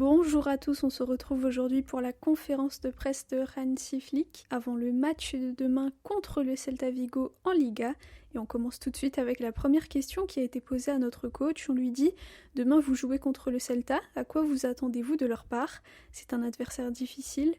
Bonjour à tous, on se retrouve aujourd'hui pour la conférence de presse de Hansi Flick avant le match de demain contre le Celta Vigo en Liga. Et on commence tout de suite avec la première question qui a été posée à notre coach. On lui dit « Demain vous jouez contre le Celta, à quoi vous attendez-vous de leur part ? C'est un adversaire difficile ?»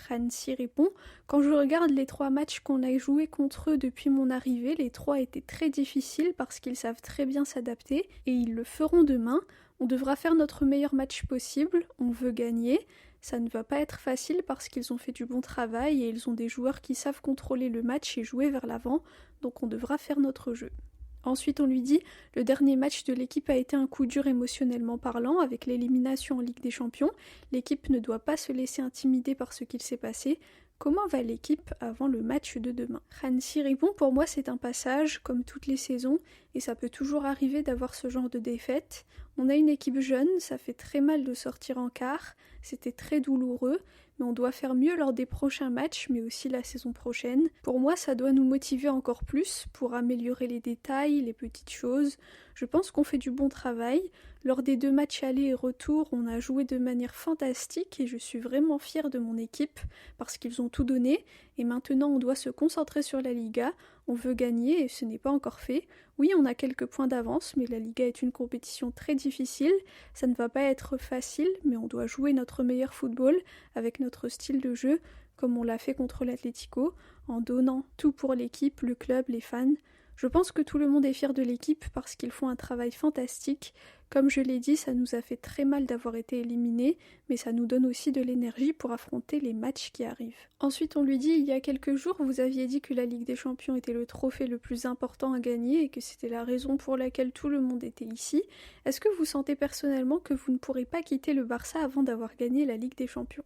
Hansi répond « Quand je regarde les 3 matchs qu'on a joués contre eux depuis mon arrivée, les 3 étaient très difficiles parce qu'ils savent très bien s'adapter et ils le feront demain. On devra faire notre meilleur match possible, on veut gagner. Ça ne va pas être facile parce qu'ils ont fait du bon travail et ils ont des joueurs qui savent contrôler le match et jouer vers l'avant, donc on devra faire notre jeu. » Ensuite on lui dit « Le dernier match de l'équipe a été un coup dur émotionnellement parlant avec l'élimination en Ligue des Champions. L'équipe ne doit pas se laisser intimider par ce qu'il s'est passé. Comment va l'équipe avant le match de demain ?» Hansi répond « Pour moi c'est un passage, comme toutes les saisons, et ça peut toujours arriver d'avoir ce genre de défaite. On a une équipe jeune, ça fait très mal de sortir en quart, c'était très douloureux, mais on doit faire mieux lors des prochains matchs, mais aussi la saison prochaine. Pour moi, ça doit nous motiver encore plus pour améliorer les détails, les petites choses. Je pense qu'on fait du bon travail. Lors des 2 matchs aller et retour, on a joué de manière fantastique et je suis vraiment fière de mon équipe parce qu'ils ont tout donné. Et maintenant, on doit se concentrer sur la Liga. On veut gagner et ce n'est pas encore fait. Oui, on a quelques points d'avance, mais la Liga est une compétition très difficile. Ça ne va pas être facile, mais on doit jouer notre meilleur football avec notre style de jeu, comme on l'a fait contre l'Atlético, en donnant tout pour l'équipe, le club, les fans. Je pense que tout le monde est fier de l'équipe parce qu'ils font un travail fantastique. Comme je l'ai dit, ça nous a fait très mal d'avoir été éliminés, mais ça nous donne aussi de l'énergie pour affronter les matchs qui arrivent. Ensuite, on lui dit, il y a quelques jours, vous aviez dit que la Ligue des Champions était le trophée le plus important à gagner et que c'était la raison pour laquelle tout le monde était ici. Est-ce que vous sentez personnellement que vous ne pourrez pas quitter le Barça avant d'avoir gagné la Ligue des Champions ?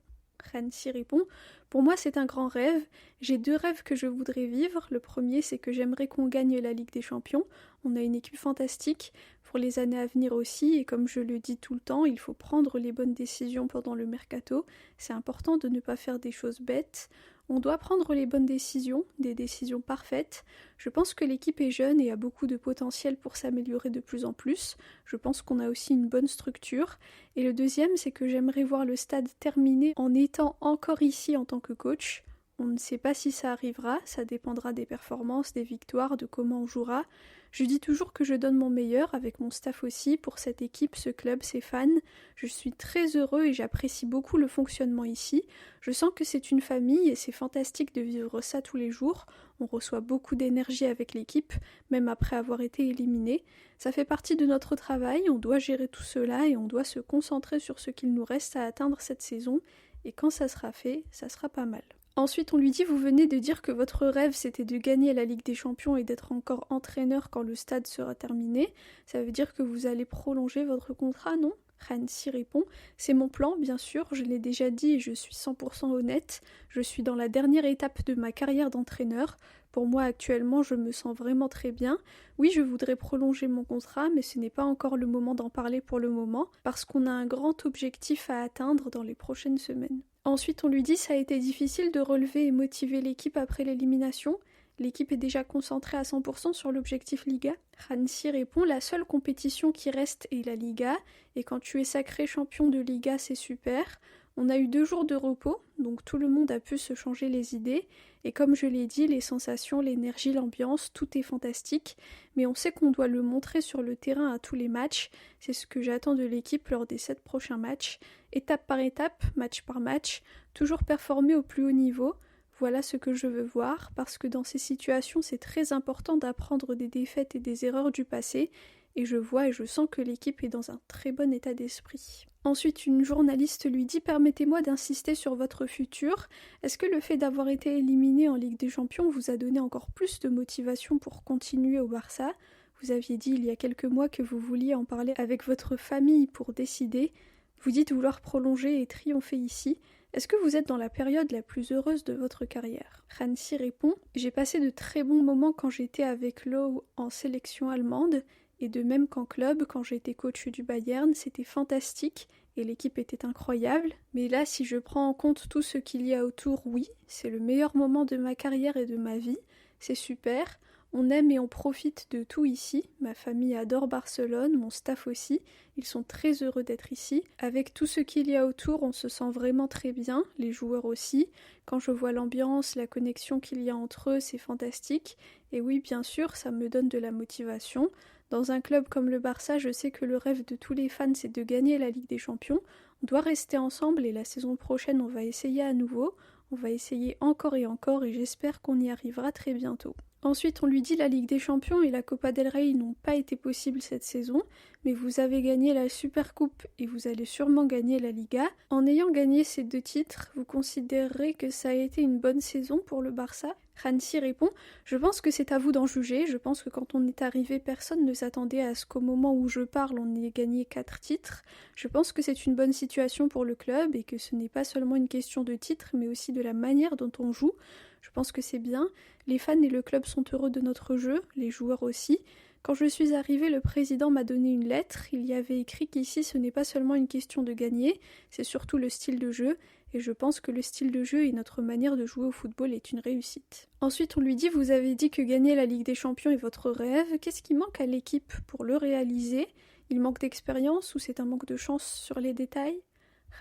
Hansi répond « Pour moi c'est un grand rêve, j'ai 2 rêves que je voudrais vivre. Le premier c'est que j'aimerais qu'on gagne la Ligue des Champions, on a une équipe fantastique pour les années à venir aussi et comme je le dis tout le temps, il faut prendre les bonnes décisions pendant le mercato, c'est important de ne pas faire des choses bêtes. On doit prendre les bonnes décisions, des décisions parfaites. Je pense que l'équipe est jeune et a beaucoup de potentiel pour s'améliorer de plus en plus. Je pense qu'on a aussi une bonne structure. Et le deuxième, c'est que j'aimerais voir le stade terminé en étant encore ici en tant que coach. On ne sait pas si ça arrivera, ça dépendra des performances, des victoires, de comment on jouera. Je dis toujours que je donne mon meilleur, avec mon staff aussi, pour cette équipe, ce club, ces fans. Je suis très heureux et j'apprécie beaucoup le fonctionnement ici. Je sens que c'est une famille et c'est fantastique de vivre ça tous les jours. On reçoit beaucoup d'énergie avec l'équipe, même après avoir été éliminé. Ça fait partie de notre travail, on doit gérer tout cela et on doit se concentrer sur ce qu'il nous reste à atteindre cette saison. Et quand ça sera fait, ça sera pas mal. Ensuite, on lui dit « Vous venez de dire que votre rêve, c'était de gagner la Ligue des Champions et d'être encore entraîneur quand le stade sera terminé. Ça veut dire que vous allez prolonger votre contrat, non ?» Hansi répond « C'est mon plan, bien sûr, je l'ai déjà dit et je suis 100% honnête. Je suis dans la dernière étape de ma carrière d'entraîneur. Pour moi, actuellement, je me sens vraiment très bien. Oui, je voudrais prolonger mon contrat, mais ce n'est pas encore le moment d'en parler pour le moment, parce qu'on a un grand objectif à atteindre dans les prochaines semaines. » Ensuite, on lui dit « Ça a été difficile de relever et motiver l'équipe après l'élimination. L'équipe est déjà concentrée à 100% sur l'objectif Liga. » Hansi répond « La seule compétition qui reste est la Liga, et quand tu es sacré champion de Liga, c'est super. On a eu 2 jours de repos, donc tout le monde a pu se changer les idées, et comme je l'ai dit, les sensations, l'énergie, l'ambiance, tout est fantastique, mais on sait qu'on doit le montrer sur le terrain à tous les matchs, c'est ce que j'attends de l'équipe lors des 7 prochains matchs, étape par étape, match par match, toujours performer au plus haut niveau. Voilà ce que je veux voir, parce que dans ces situations, c'est très important d'apprendre des défaites et des erreurs du passé, et je vois et je sens que l'équipe est dans un très bon état d'esprit. » Ensuite, une journaliste lui dit « Permettez-moi d'insister sur votre futur. Est-ce que le fait d'avoir été éliminé en Ligue des Champions vous a donné encore plus de motivation pour continuer au Barça ? Vous aviez dit il y a quelques mois que vous vouliez en parler avec votre famille pour décider. Vous dites vouloir prolonger et triompher ici. Est-ce que vous êtes dans la période la plus heureuse de votre carrière ?» Hansi répond « J'ai passé de très bons moments quand j'étais avec Löw en sélection allemande. Et de même qu'en club, quand j'étais coach du Bayern, c'était fantastique et l'équipe était incroyable. Mais là, si je prends en compte tout ce qu'il y a autour, oui, c'est le meilleur moment de ma carrière et de ma vie. C'est super. On aime et on profite de tout ici. Ma famille adore Barcelone, mon staff aussi. Ils sont très heureux d'être ici. Avec tout ce qu'il y a autour, on se sent vraiment très bien, les joueurs aussi. Quand je vois l'ambiance, la connexion qu'il y a entre eux, c'est fantastique. Et oui, bien sûr, ça me donne de la motivation. Dans un club comme le Barça, je sais que le rêve de tous les fans, c'est de gagner la Ligue des Champions. On doit rester ensemble et la saison prochaine, on va essayer à nouveau. On va essayer encore et j'espère qu'on y arrivera très bientôt. Ensuite, on lui dit la Ligue des Champions et la Copa del Rey n'ont pas été possibles cette saison, mais vous avez gagné la Supercoupe et vous allez sûrement gagner la Liga. En ayant gagné ces 2 titres, vous considérerez que ça a été une bonne saison pour le Barça ? Hansi répond « Je pense que c'est à vous d'en juger, je pense que quand on est arrivé, personne ne s'attendait à ce qu'au moment où je parle, on ait gagné 4 titres. Je pense que c'est une bonne situation pour le club et que ce n'est pas seulement une question de titre, mais aussi de la manière dont on joue. Je pense que c'est bien. Les fans et le club sont heureux de notre jeu, les joueurs aussi. Quand je suis arrivée, le président m'a donné une lettre. Il y avait écrit qu'ici ce n'est pas seulement une question de gagner, c'est surtout le style de jeu. Et je pense que le style de jeu et notre manière de jouer au football est une réussite. Ensuite, on lui dit « Vous avez dit que gagner la Ligue des Champions est votre rêve. Qu'est-ce qui manque à l'équipe pour le réaliser ? Il manque d'expérience ou c'est un manque de chance sur les détails ?»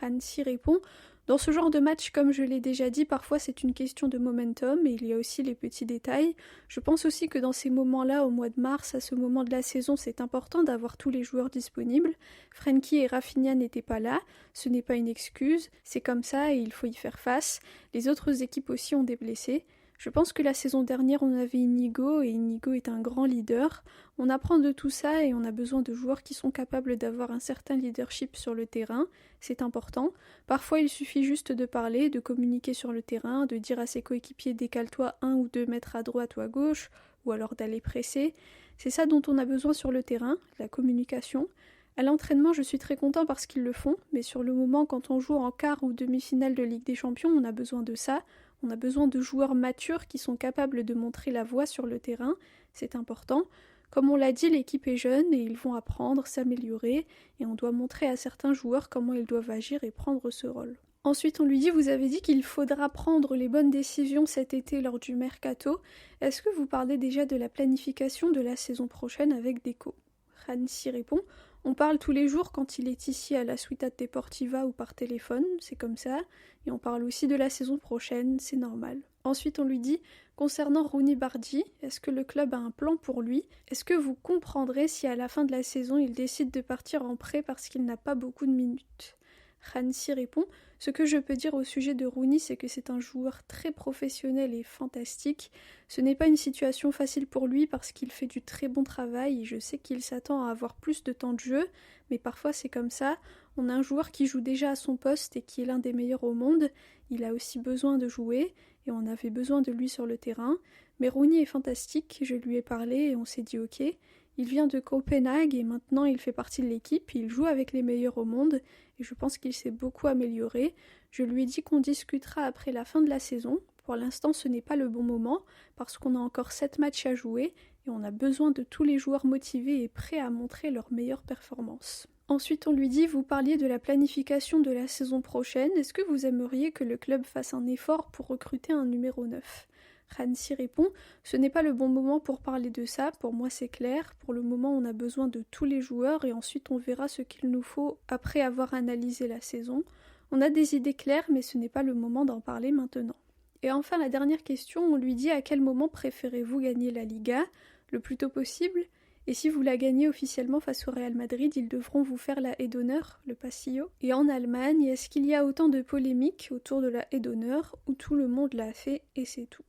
Hansi répond « Dans ce genre de match, comme je l'ai déjà dit, parfois c'est une question de momentum et il y a aussi les petits détails. Je pense aussi que dans ces moments-là, au mois de mars, à ce moment de la saison, c'est important d'avoir tous les joueurs disponibles. Frenkie et Rafinha n'étaient pas là, ce n'est pas une excuse, c'est comme ça et il faut y faire face. Les autres équipes aussi ont des blessés. Je pense que la saison dernière, on avait Inigo et Inigo est un grand leader. On apprend de tout ça et on a besoin de joueurs qui sont capables d'avoir un certain leadership sur le terrain. C'est important. Parfois, il suffit juste de parler, de communiquer sur le terrain, de dire à ses coéquipiers décale-toi 1 ou 2 mètres à droite ou à gauche, ou alors d'aller presser. C'est ça dont on a besoin sur le terrain, la communication. À l'entraînement, je suis très content parce qu'ils le font, mais sur le moment, quand on joue en quart ou demi-finale de Ligue des Champions, on a besoin de ça. On a besoin de joueurs matures qui sont capables de montrer la voie sur le terrain, c'est important. Comme on l'a dit, l'équipe est jeune et ils vont apprendre, s'améliorer, et on doit montrer à certains joueurs comment ils doivent agir et prendre ce rôle. Ensuite, on lui dit « Vous avez dit qu'il faudra prendre les bonnes décisions cet été lors du mercato. Est-ce que vous parlez déjà de la planification de la saison prochaine avec Deco ?» Hansi répond « On parle tous les jours quand il est ici à la Ciutat Deportiva ou par téléphone, c'est comme ça, et on parle aussi de la saison prochaine, c'est normal. » Ensuite on lui dit « Concernant Rooney Bardi, est-ce que le club a un plan pour lui ? Est-ce que vous comprendrez si à la fin de la saison il décide de partir en prêt parce qu'il n'a pas beaucoup de minutes ?» Hansi répond « Ce que je peux dire au sujet de Rooney, c'est que c'est un joueur très professionnel et fantastique. Ce n'est pas une situation facile pour lui parce qu'il fait du très bon travail et je sais qu'il s'attend à avoir plus de temps de jeu, mais parfois c'est comme ça. On a un joueur qui joue déjà à son poste et qui est l'un des meilleurs au monde. Il a aussi besoin de jouer et on avait besoin de lui sur le terrain. Mais Rooney est fantastique, je lui ai parlé et on s'est dit ok. Il vient de Copenhague et maintenant il fait partie de l'équipe, il joue avec les meilleurs au monde et je pense qu'il s'est beaucoup amélioré. Je lui ai dit qu'on discutera après la fin de la saison. Pour l'instant, ce n'est pas le bon moment parce qu'on a encore 7 matchs à jouer et on a besoin de tous les joueurs motivés et prêts à montrer leur meilleure performance. Ensuite, on lui dit « Vous parliez de la planification de la saison prochaine. Est-ce que vous aimeriez que le club fasse un effort pour recruter un numéro 9 ?» Hansi répond « Ce n'est pas le bon moment pour parler de ça, pour moi c'est clair. Pour le moment, on a besoin de tous les joueurs et ensuite on verra ce qu'il nous faut après avoir analysé la saison. On a des idées claires, mais ce n'est pas le moment d'en parler maintenant. » Et enfin, la dernière question, on lui dit « À quel moment préférez-vous gagner la Liga ? Le plus tôt possible ? Et si vous la gagnez officiellement face au Real Madrid, ils devront vous faire la haie d'honneur, le pasillo. Et en Allemagne, est-ce qu'il y a autant de polémiques autour de la haie d'honneur où tout le monde l'a fait et c'est tout ?»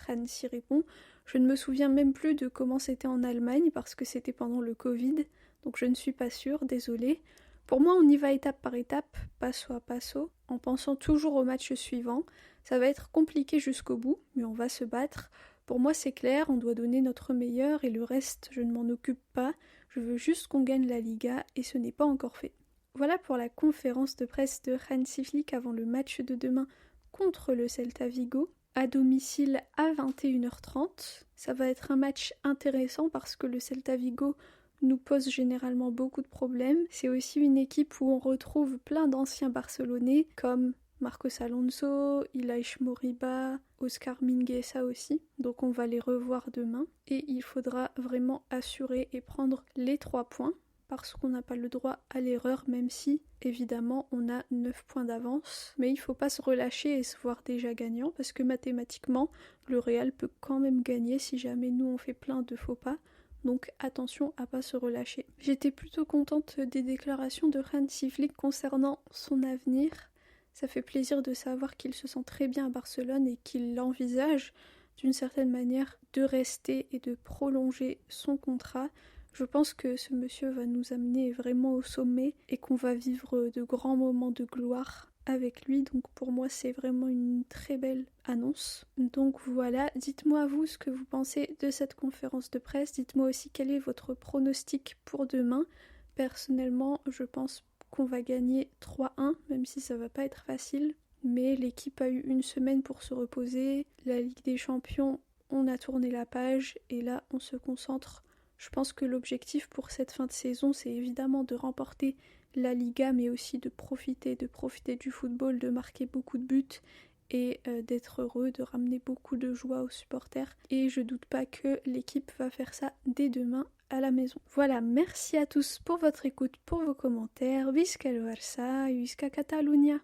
Hansi répond « Je ne me souviens même plus de comment c'était en Allemagne parce que c'était pendant le Covid, donc je ne suis pas sûre, désolée. Pour moi, on y va étape par étape, passo a passo, en pensant toujours au match suivant. Ça va être compliqué jusqu'au bout, mais on va se battre. Pour moi, c'est clair, on doit donner notre meilleur et le reste, je ne m'en occupe pas. Je veux juste qu'on gagne la Liga et ce n'est pas encore fait. » Voilà pour la conférence de presse de Hansi Flick avant le match de demain contre le Celta Vigo, à domicile à 21h30. Ça va être un match intéressant parce que le Celta Vigo nous pose généralement beaucoup de problèmes. C'est aussi une équipe où on retrouve plein d'anciens Barcelonais comme Marcos Alonso, Ilaix Moriba, Oscar Mingueza aussi. Donc on va les revoir demain. Et il faudra vraiment assurer et prendre les 3 points parce qu'on n'a pas le droit à l'erreur, même si évidemment on a 9 points d'avance. Mais il ne faut pas se relâcher et se voir déjà gagnant parce que mathématiquement, le Real peut quand même gagner si jamais nous on fait plein de faux pas. Donc attention à pas se relâcher. J'étais plutôt contente des déclarations de Hansi Flick concernant son avenir. Ça fait plaisir de savoir qu'il se sent très bien à Barcelone et qu'il envisage d'une certaine manière de rester et de prolonger son contrat. Je pense que ce monsieur va nous amener vraiment au sommet et qu'on va vivre de grands moments de gloire avec lui. Donc pour moi c'est vraiment une très belle annonce. Donc voilà, dites-moi vous ce que vous pensez de cette conférence de presse. Dites-moi aussi quel est votre pronostic pour demain. Personnellement je pense qu'on va gagner 3-1, même si ça va pas être facile. Mais l'équipe a eu une semaine pour se reposer. La Ligue des Champions, on a tourné la page et là on se concentre. Je pense que l'objectif pour cette fin de saison, c'est évidemment de remporter la Liga, mais aussi de profiter du football, de marquer beaucoup de buts et d'être heureux, de ramener beaucoup de joie aux supporters. Et je doute pas que l'équipe va faire ça dès demain à la maison. Voilà, merci à tous pour votre écoute, pour vos commentaires. Visca el Barça, Visca Catalunya.